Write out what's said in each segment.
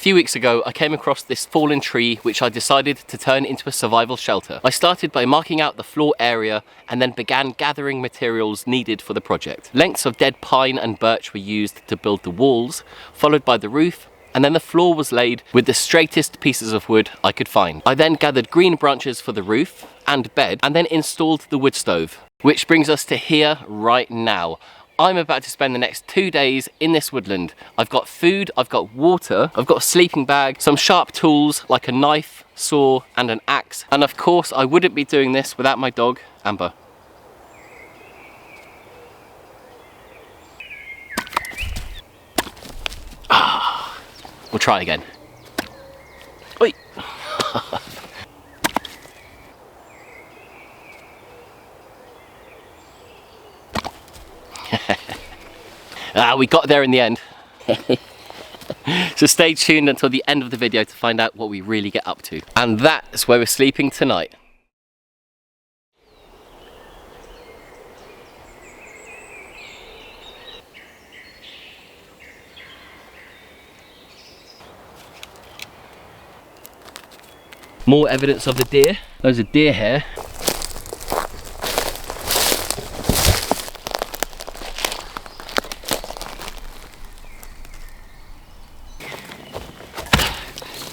few weeks ago, I came across this fallen tree which I decided to turn into a survival shelter. I started by marking out the floor area and then began gathering materials needed for the project. Lengths of dead pine and birch were used to build the walls, followed by the roof, and then the floor was laid with the straightest pieces of wood I could find. I then gathered green branches for the roof and bed and then installed the wood stove. Which brings us to here right now. I'm about to spend the next 2 days in this woodland. I've got food, I've got water, I've got a sleeping bag, some sharp tools like a knife, saw and an axe. And of course I wouldn't be doing this without my dog, Amber. We'll try again. Oi. We got there in the end. So stay tuned until the end of the video to find out what we really get up to. And that's where we're sleeping tonight. More evidence of the deer. There's a deer hair.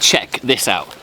Check this out.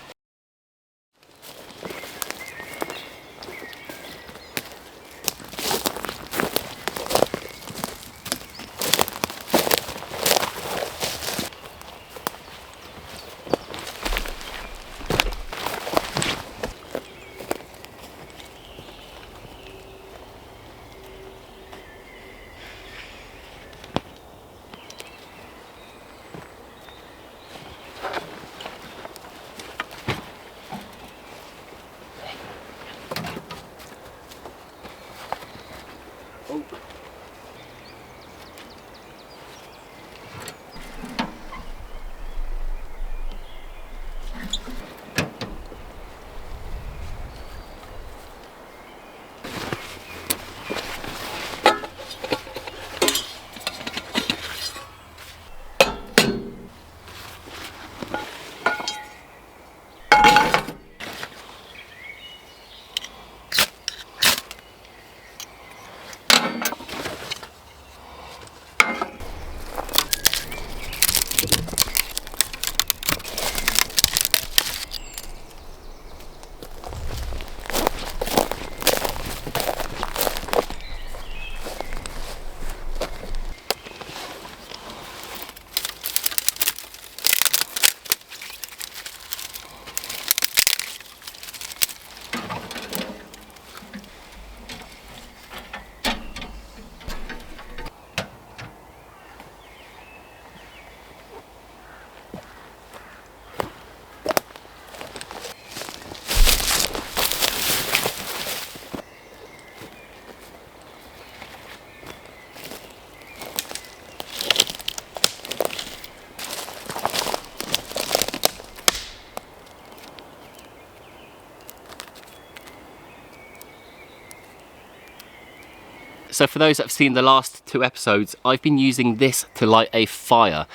So for those that have seen the last 2 episodes, I've been using this to light a fire.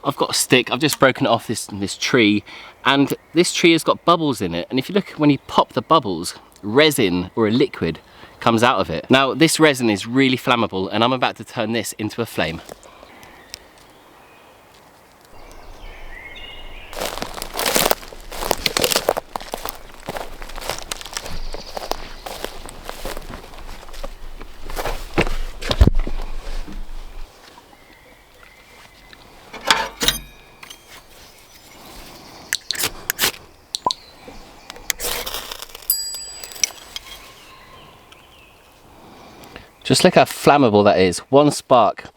I've got a stick, I've just broken it off this tree, and this tree has got bubbles in it, and if you look, when you pop the bubbles, resin or a liquid comes out of it. Now this resin is really flammable, and I'm about to turn this into a flame. Just look how flammable that is. One spark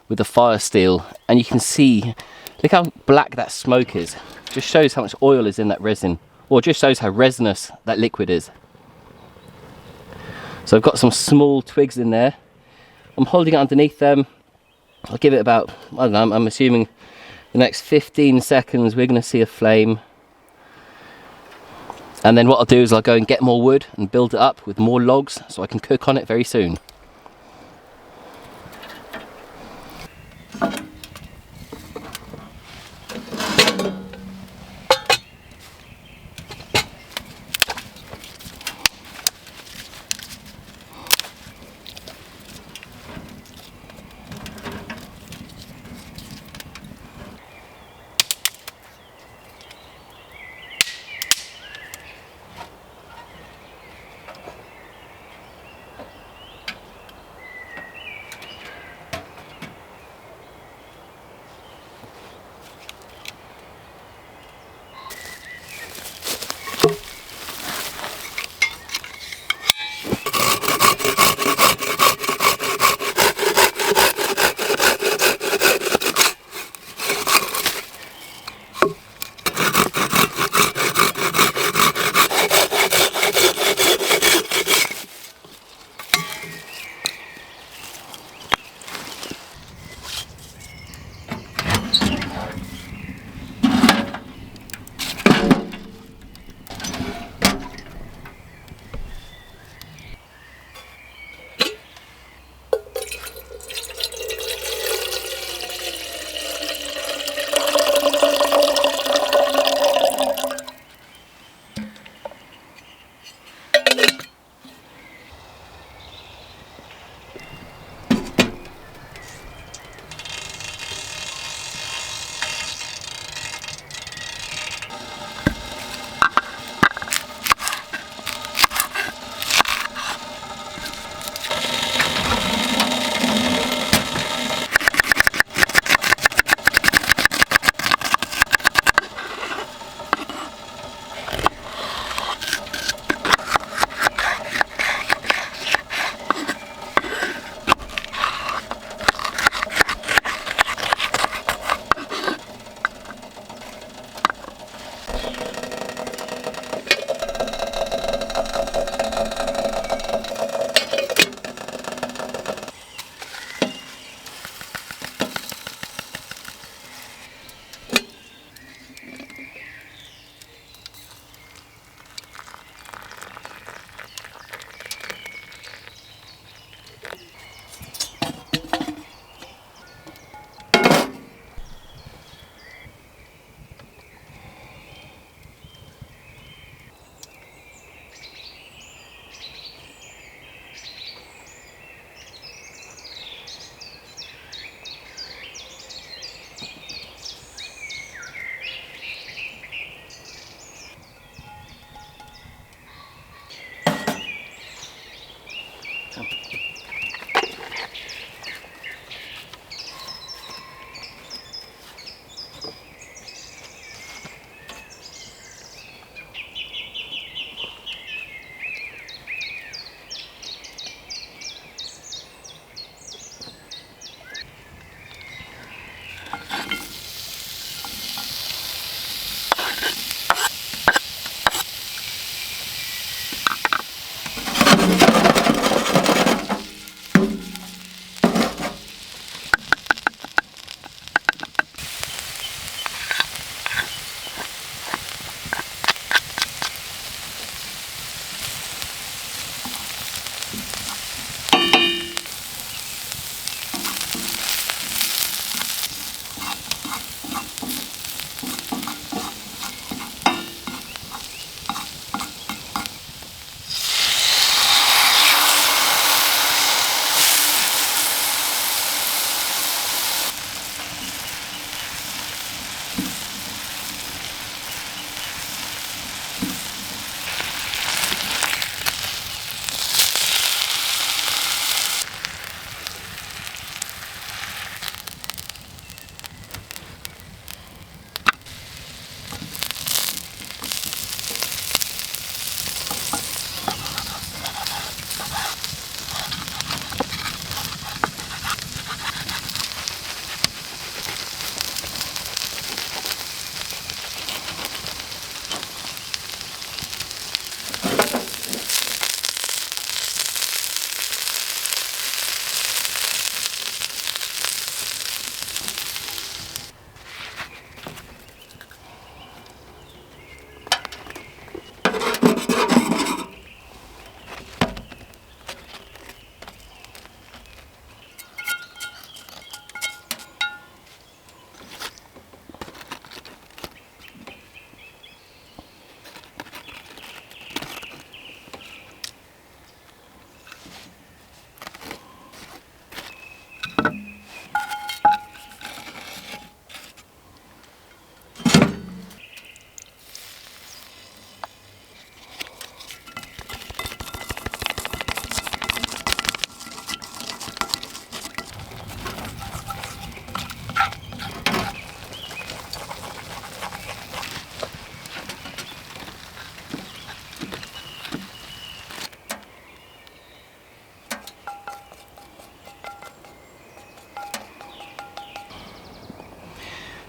with the fire steel and you can see, look how black that smoke is. Just shows how much oil is in that resin, or just shows how resinous that liquid is. So I've got some small twigs in there. I'm holding it underneath them. I'll give it about, I don't know, I'm assuming the next 15 seconds we're going to see a flame. And then what I'll do is I'll go and get more wood and build it up with more logs so I can cook on it very soon.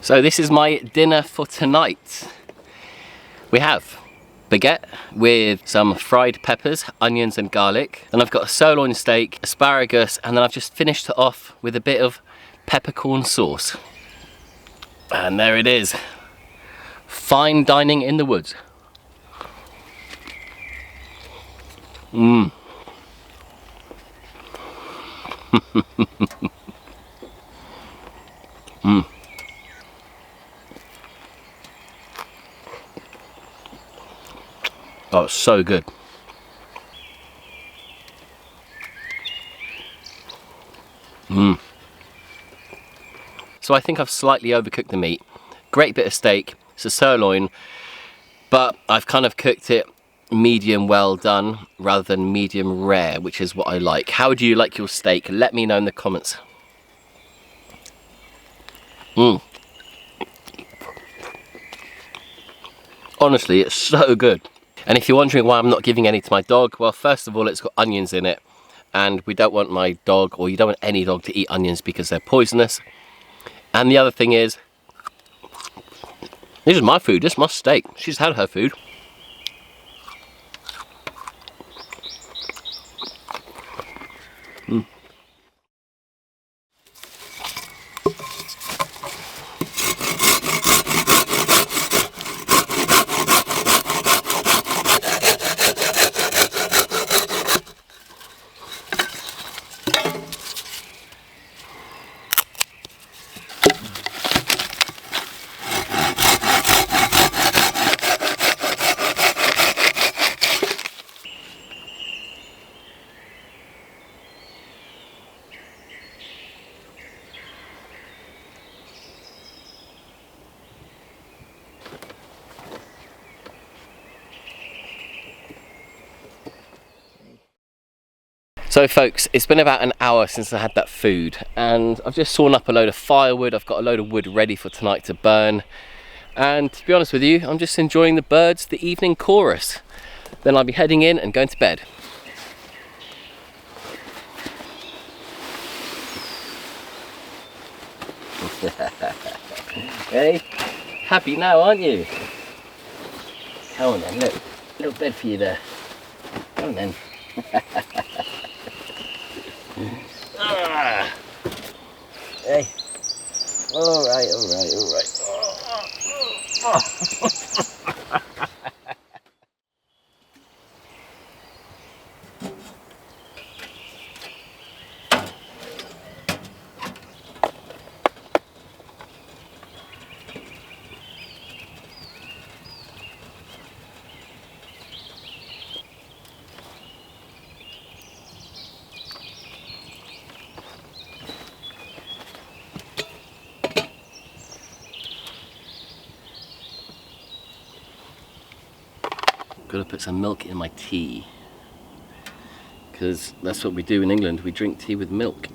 So this is my dinner for tonight. We have baguette with some fried peppers, onions and garlic. Then I've got a sirloin steak, asparagus, and then I've just finished it off with a bit of peppercorn sauce. And there it is. Fine dining in the woods. Mmm. Mmm. Oh, it's so good. Mmm. So I think I've slightly overcooked the meat. Great bit of steak. It's a sirloin, but I've kind of cooked it medium well done rather than medium rare, which is what I like. How do you like your steak? Let me know in the comments. Mmm. Honestly, it's so good. And if you're wondering why I'm not giving any to my dog, well, first of all, it's got onions in it, and we don't want my dog, or you don't want any dog, to eat onions because they're poisonous. And the other thing is, this is my food, this is my steak. She's had her food. Mm. So folks, it's been about an hour since I had that food, and I've just sawn up a load of firewood. I've got a load of wood ready for tonight to burn, and to be honest with you, I'm just enjoying the birds, the evening chorus. Then I'll be heading in and going to bed. Hey, happy now, aren't you? Come on then, look, little bed for you there. Come on then. Hey, all right. Gotta put some milk in my tea, because that's what we do in England, we drink tea with milk.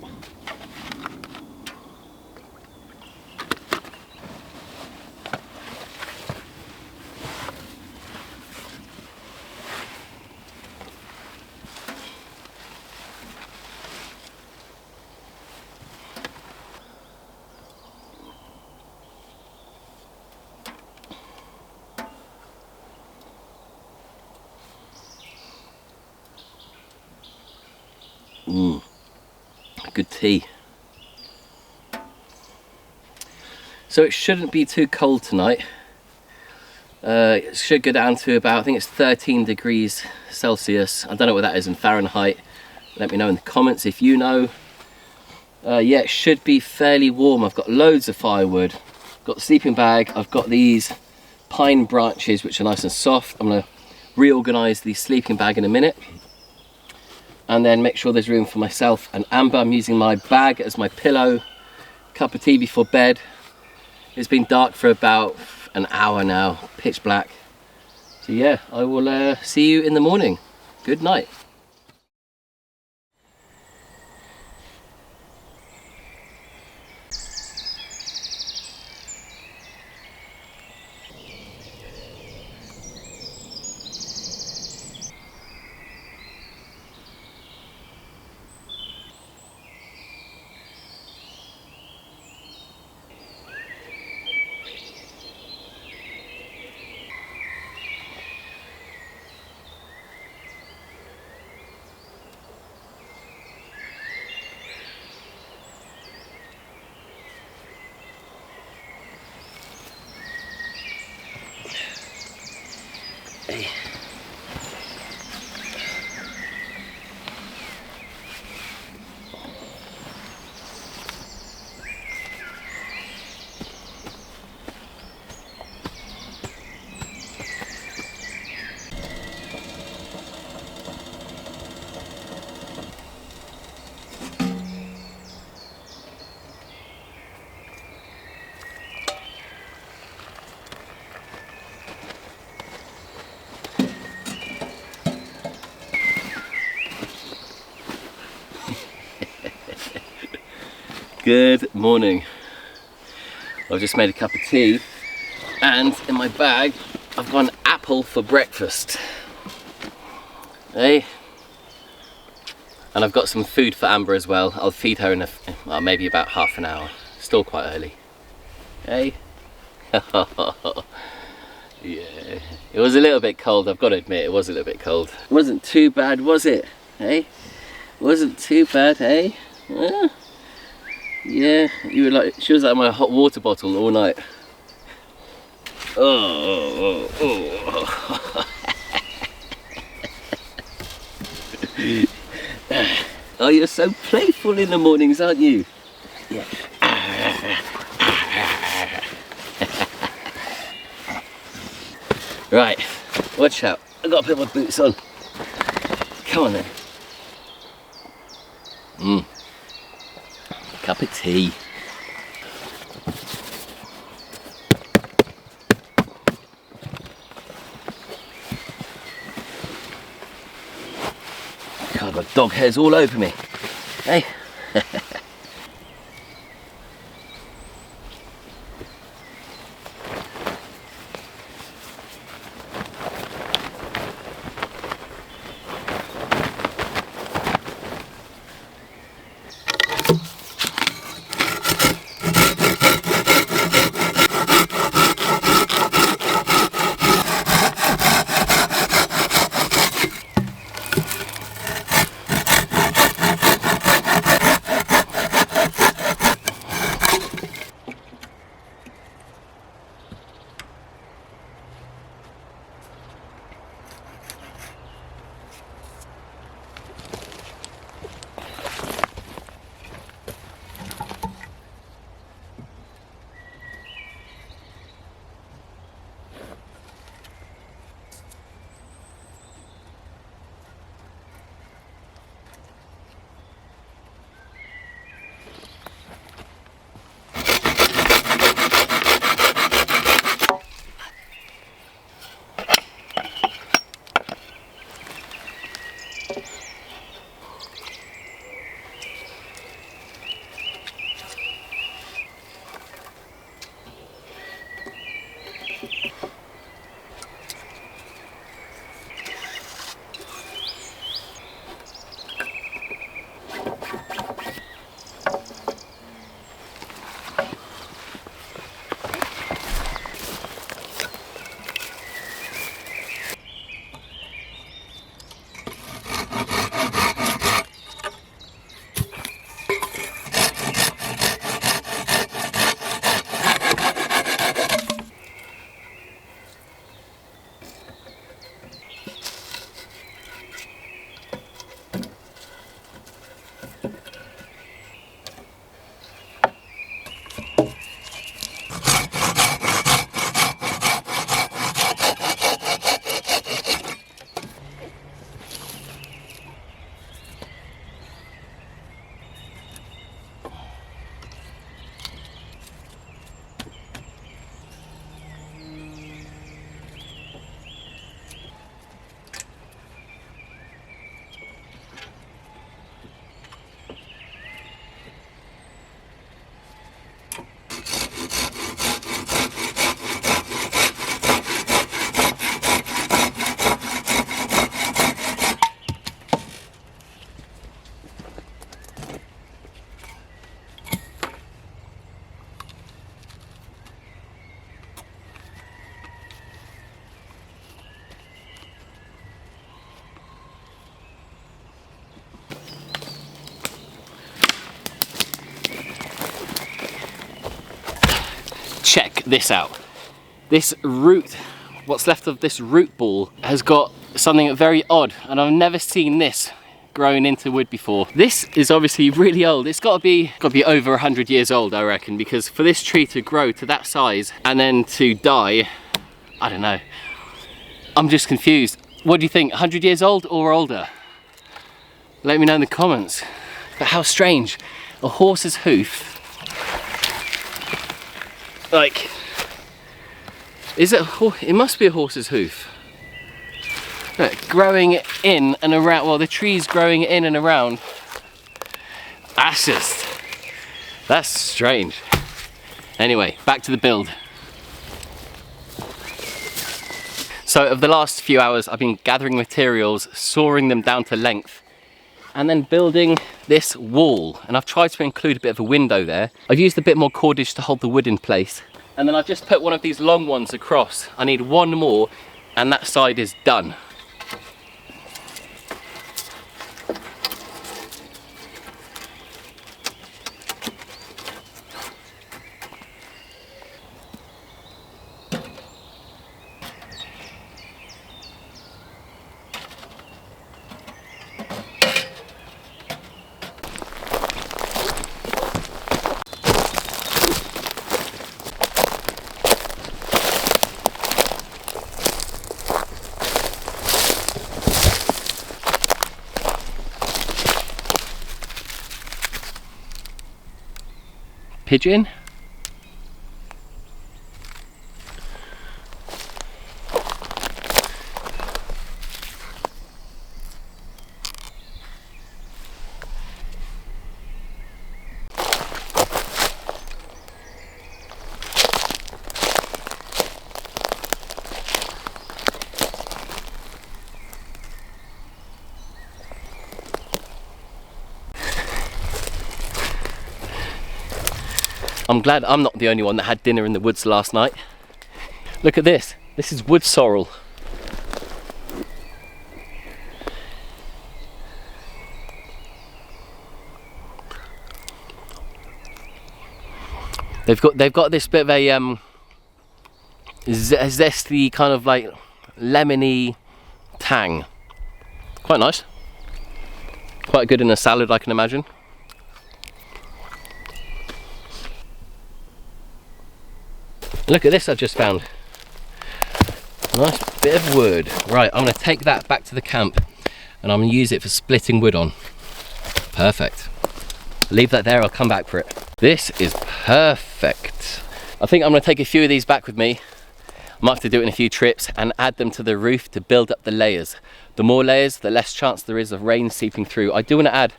Good tea. So it shouldn't be too cold tonight. It should go down to about, I think it's 13 degrees Celsius. I don't know what that is in Fahrenheit. Let me know in the comments if you know. Yeah, it should be fairly warm. I've got loads of firewood. Got the sleeping bag. I've got these pine branches which are nice and soft. I'm gonna reorganize the sleeping bag in a minute, and then make sure there's room for myself and Amber. I'm using my bag as my pillow. Cup of tea before bed. It's been dark for about an hour now, pitch black. So yeah, I will see you in the morning. Good night. Hey. Good morning. I've just made a cup of tea, and in my bag I've got an apple for breakfast. Hey, and I've got some food for Amber as well. I'll feed her in maybe about half an hour. Still quite early. Hey. Yeah, it was a little bit cold, I've got to admit, it was a little bit cold. It wasn't too bad, was it? Hey, wasn't too bad, hey? Yeah, you were like, she was like my hot water bottle all night. Oh. Oh, you're so playful in the mornings, aren't you? Yeah. Right, watch out. I've got to put my boots on. Come on then. Cup of tea. God, my Dog hairs all over me. Hey. Check this out. This root, what's left of this root ball, has got something very odd, and I've never seen this growing into wood before. This is obviously really old. It's got to be over 100 years old, I reckon, because for this tree to grow to that size and then to die, I don't know. I'm just confused. What do you think, 100 years old or older? Let me know in the comments. But how strange, a horse's hoof, like, is it, it must be a horse's hoof. Look, growing in and around, well, the tree's growing in and around. That's strange. Anyway, back to the build. So of the last few hours, I've been gathering materials, sawing them down to length, and then building this wall. And I've tried to include a bit of a window there. I've used a bit more cordage to hold the wood in place. And then I've just put one of these long ones across. I need one more, and that side is done. Pigeon. I'm glad I'm not the only one that had dinner in the woods last night. Look at this. This is wood sorrel. They've got this bit of a zesty kind of like lemony tang. Quite nice. Quite good in a salad, I can imagine. Look at this I've just found. A nice bit of wood. Right, I'm going to take that back to the camp and I'm going to use it for splitting wood on. Perfect. Leave that there, I'll come back for it. This is perfect. I think I'm going to take a few of these back with me. I might have to do it in a few trips and add them to the roof to build up the layers. The more layers, the less chance there is of rain seeping through. I do want to add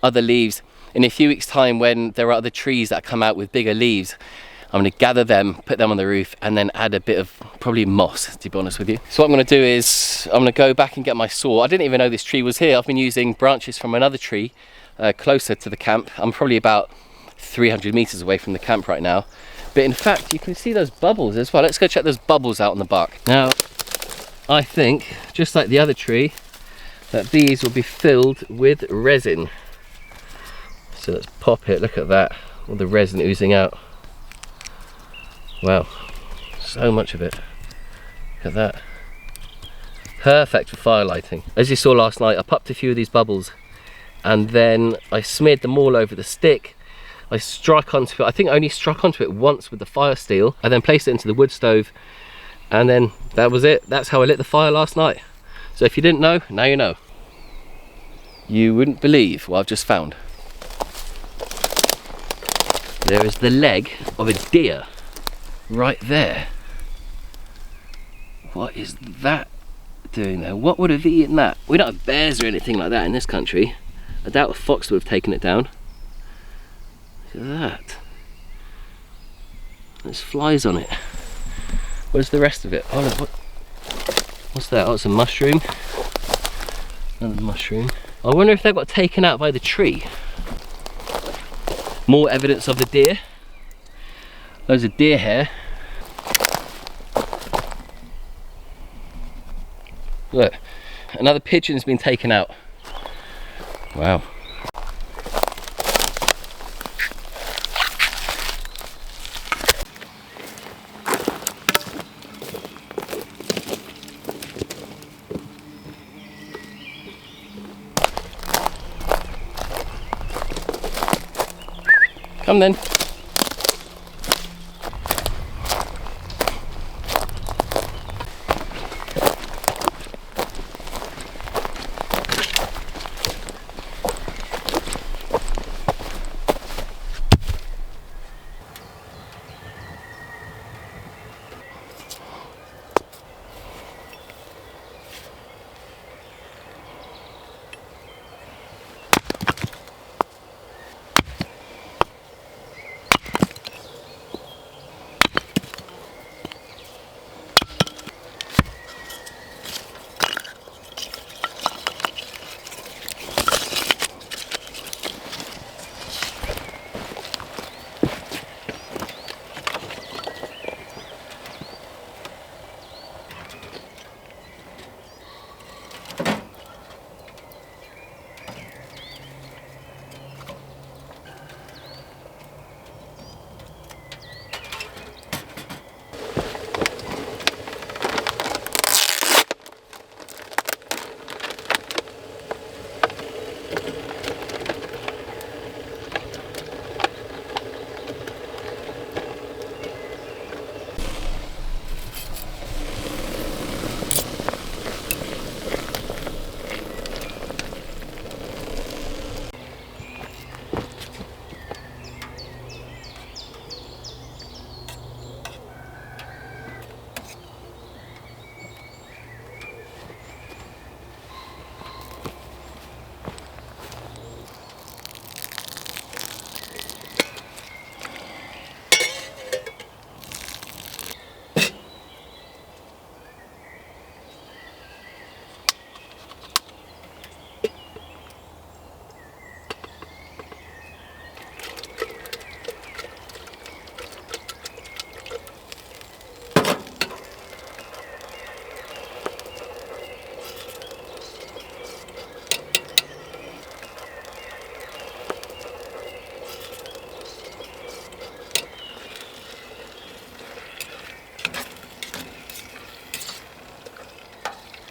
other leaves. In a few weeks time, when there are other trees that come out with bigger leaves, I'm going to gather them, put them on the roof, and then add a bit of probably moss, to be honest with you. So what I'm going to do is I'm going to go back and get my saw. I didn't even know this tree was here. I've been using branches from another tree closer to the camp. I'm probably about 300 meters away from the camp right now. But in fact, you can see those bubbles as well. Let's go check those bubbles out on the bark. Now, I think, just like the other tree, that these will be filled with resin. So let's pop it, look at that, all the resin oozing out. Wow, so much of it. Look at that. Perfect for fire lighting. As you saw last night, I popped a few of these bubbles and then I smeared them all over the stick. I struck onto it, I think I only struck onto it once with the fire steel. I then placed it into the wood stove and then that was it. That's how I lit the fire last night. So if you didn't know, now you know. You wouldn't believe what I've just found. There is the leg of a deer right there. What is that doing there? What would have eaten that? We don't have bears or anything like that in this country. I doubt a fox would have taken it down. Look at that. There's flies on it. Where's the rest of it? Oh, look, what's that? Oh, it's a mushroom. Another mushroom. I wonder if they got taken out by the tree. More evidence of the deer. Loads of deer hair. Look, another pigeon's been taken out. Wow. Come then.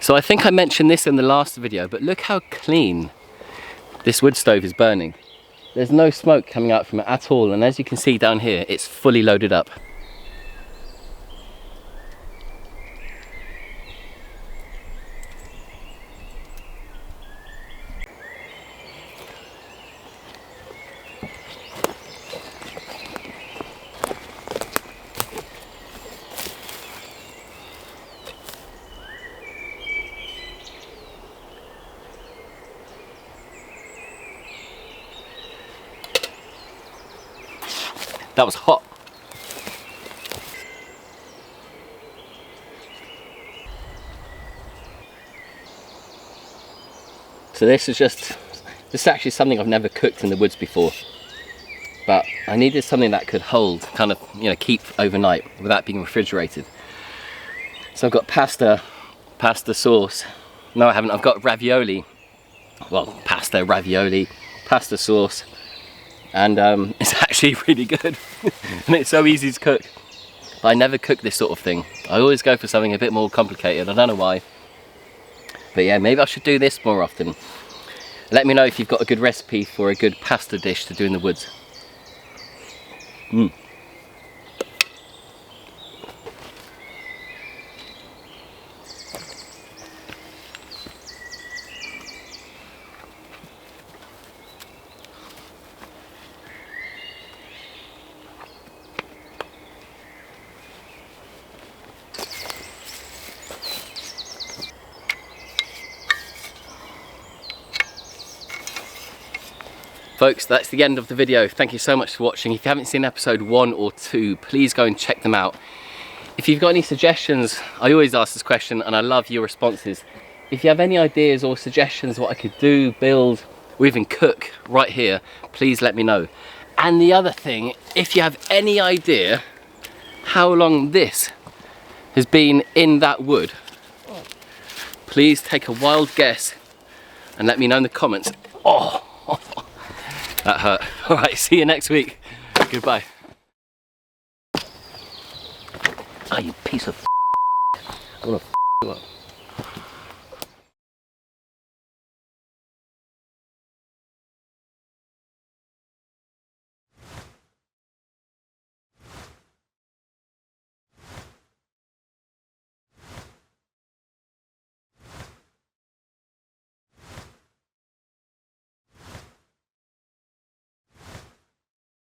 So I think I mentioned this in the last video, but look how clean this wood stove is burning. There's no smoke coming out from it at all, and as you can see down here, it's fully loaded up. That was hot. So this is actually something I've never cooked in the woods before, but I needed something that could hold, kind of, you know, keep overnight without being refrigerated. So I've got pasta sauce. No, I haven't. I've got ravioli. Well, ravioli, pasta sauce. And it's actually really good. And it's so easy to cook. But I never cook this sort of thing. I always go for something a bit more complicated. I don't know why. But yeah, maybe I should do this more often. Let me know if you've got a good recipe for a good pasta dish to do in the woods. Folks, that's the end of the video. Thank you so much for watching. If you haven't seen episode 1 or 2, please go and check them out. If you've got any suggestions, I always ask this question and I love your responses. If you have any ideas or suggestions what I could do, build, or even cook right here, please let me know. And the other thing, if you have any idea how long this has been in that wood, please take a wild guess and let me know in the comments. Oh! That hurt. Alright, see you next week. Goodbye. Ah, you piece of I wanna you up.